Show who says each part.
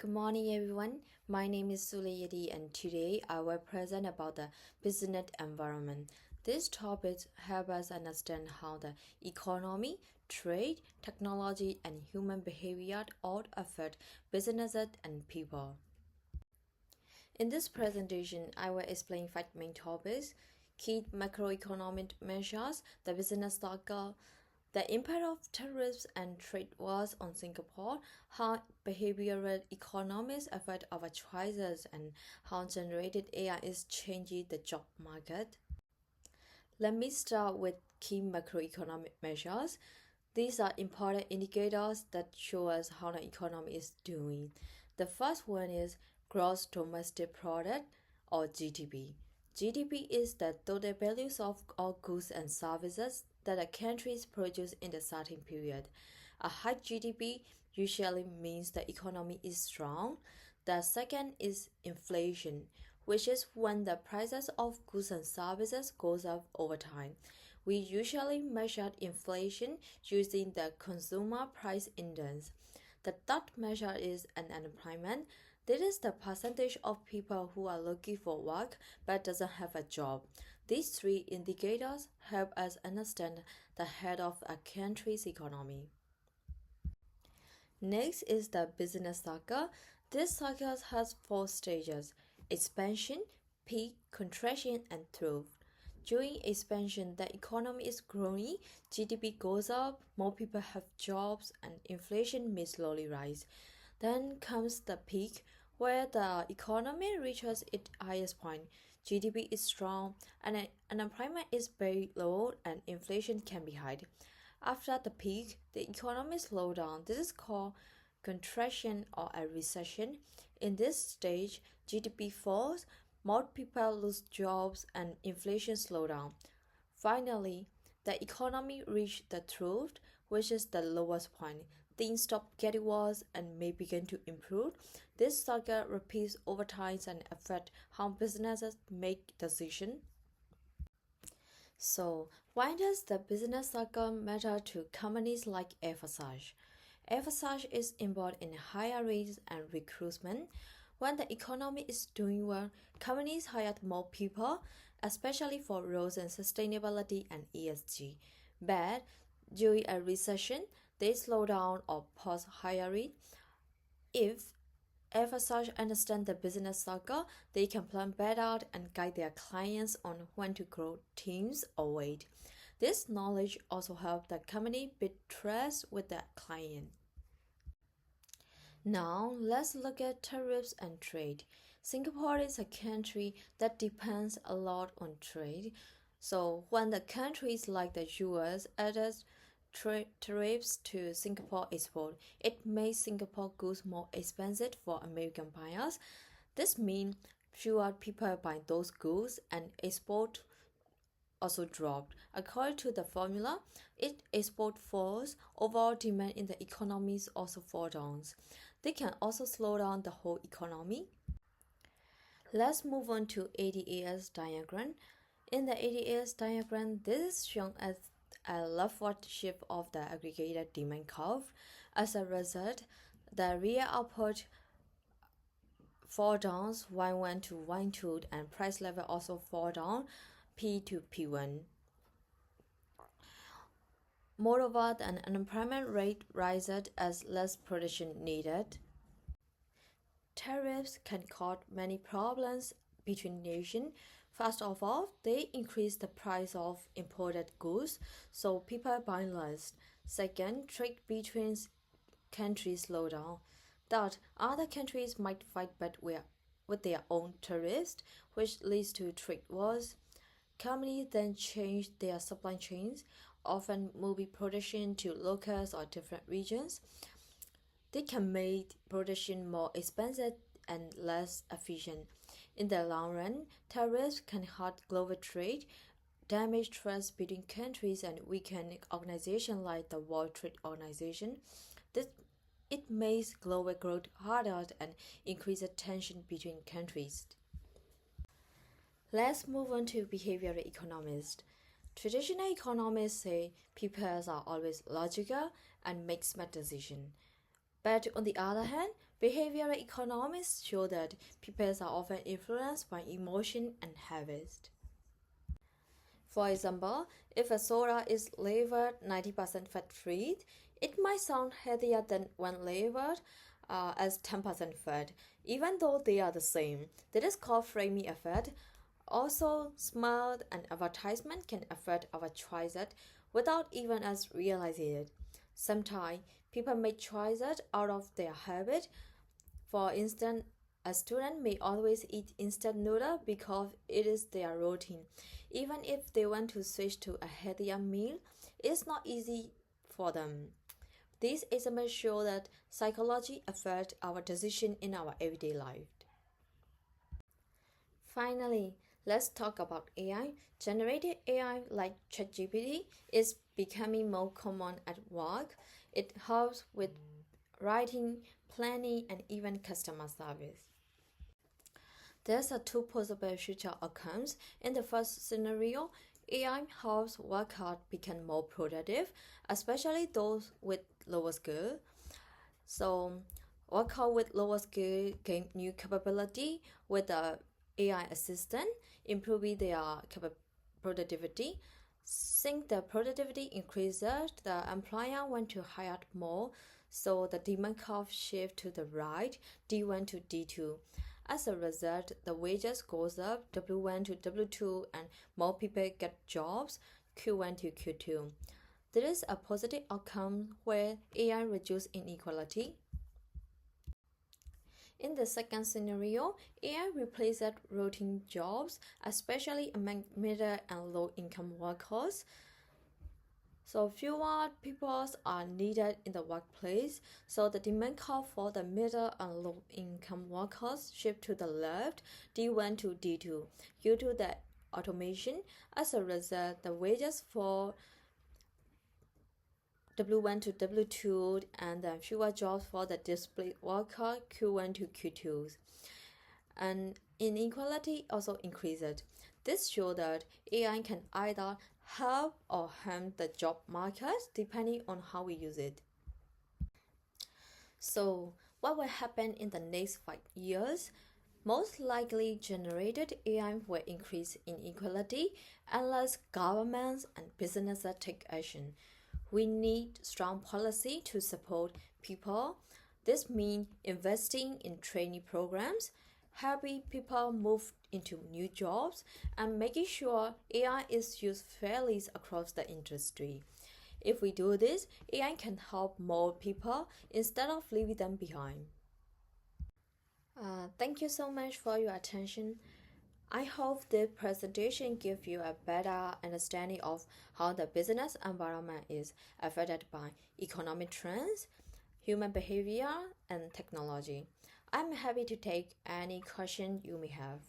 Speaker 1: Good morning, everyone. My name is Sulayedi, and today I will present about the business environment. These topics help us understand how the economy, trade, technology, and human behavior all affect businesses and people. In this presentation, I will explain five main topics: key macroeconomic measures, the business cycle, the impact of tariffs and trade wars on Singapore, how behavioral economics affect our choices, and how generated AI is changing the job market. Let me start with key macroeconomic measures. These are important indicators that show us how the economy is doing. The first one is gross domestic product or GDP. GDP is the total values of all goods and services that a country produces in the certain period. A high GDP usually means the economy is strong. The second is inflation, which is when the prices of goods and services goes up over time. We usually measure inflation using the Consumer Price Index. The third measure is unemployment. This is the percentage of people who are looking for work but doesn't have a job. These three indicators help us understand the health of a country's economy. Next is the business cycle. This cycle has four stages: expansion, peak, contraction, and trough. During expansion, the economy is growing, GDP goes up, more people have jobs, and inflation may slowly rise. Then comes the peak, where the economy reaches its highest point. GDP is strong, and unemployment is very low, and inflation can be high. After the peak, the economy slows down. This is called contraction or a recession. In this stage, GDP falls, more people lose jobs, and inflation slows down. Finally, the economy reached the trough, which is the lowest point. Things stop getting worse and may begin to improve. This cycle repeats over time and affects how businesses make decisions. So, why does the business cycle matter to companies like Eversage? Eversage is involved in hiring and recruitment. When the economy is doing well, companies hire more people, especially for roles in sustainability and ESG. But during a recession, they slow down or pause hiring. If Eversage understand the business cycle, they can plan better and guide their clients on when to grow teams or wait. This knowledge also helps the company build trust with their client. Now, let's look at tariffs and trade. Singapore is a country that depends a lot on trade. So, when the countries like the US added tariffs to Singapore export, it made Singapore goods more expensive for American buyers. This means fewer people buy those goods and export also dropped. According to the formula, if export falls, overall demand in the economies also fall down. They can also slow down the whole economy. Let's move on to ADAS diagram. In the ADAS diagram, this is shown as a leftward shift of the aggregated demand curve. As a result, the real output fall down Y1 to Y2 and price level also fall down P to P1. Moreover, the unemployment rate rises as less production needed. Tariffs can cause many problems between nations. First of all, they increase the price of imported goods, so people buy less. Second, trade between countries slow down. Third, other countries might fight back with their own tariffs, which leads to trade wars. Companies then change their supply chains, often moving production to locals or different regions. They can make production more expensive and less efficient. In the long run, tariffs can hurt global trade, damage trust between countries, and weaken organizations like the World Trade Organization. It makes global growth harder and increases tension between countries. Let's move on to behavioral economists. Traditional economists say people are always logical and make smart decisions. But on the other hand, Behavioral economists show that people are often influenced by emotion and habits. For example, if a soda is labeled 90% fat-free, it might sound healthier than one labeled as 10% fat, even though they are the same. That is called framing effect. Also, smell and advertisement can affect our choices without even us realizing it. Sometimes people make choices out of their habit. For instance, a student may always eat instant noodle because it is their routine. Even if they want to switch to a healthier meal, it is not easy for them. These examples show that psychology affects our decision in our everyday life. Finally, let's talk about AI. Generative AI like ChatGPT is becoming more common at work. It helps with writing, planning, and even customer service. There's are two possible future outcomes. In the first scenario, AI helps workers become more productive, especially those with lower skill. So, workers with lower skill gain new capability with the AI assistant, improving their productivity. Since the productivity increases, the employer want to hire more, so the demand curve shift to the right, D1 to D2. As a result, the wages goes up, W1 to W2, and more people get jobs, Q1 to Q2. There is a positive outcome where AI reduces inequality. In the second scenario, AI replaces routine jobs, especially among middle and low-income workers. So fewer people are needed in the workplace, so the demand curve for the middle and low-income workers shift to the left, D1 to D2, due to the automation. As a result, the wages for W1 to W2 and then fewer jobs for the displaced worker, Q1 to Q2. And inequality also increases. This shows that AI can either help or harm the job market depending on how we use it. So, what will happen in the next 5 years? Most likely, generated AI will increase inequality unless governments and businesses take action. We need strong policy to support people. This means investing in training programs, helping people move into new jobs, and making sure AI is used fairly across the industry. If we do this, AI can help more people instead of leaving them behind. Thank you so much for your attention. I hope this presentation gives you a better understanding of how the business environment is affected by economic trends, human behavior, and technology. I'm happy to take any question you may have.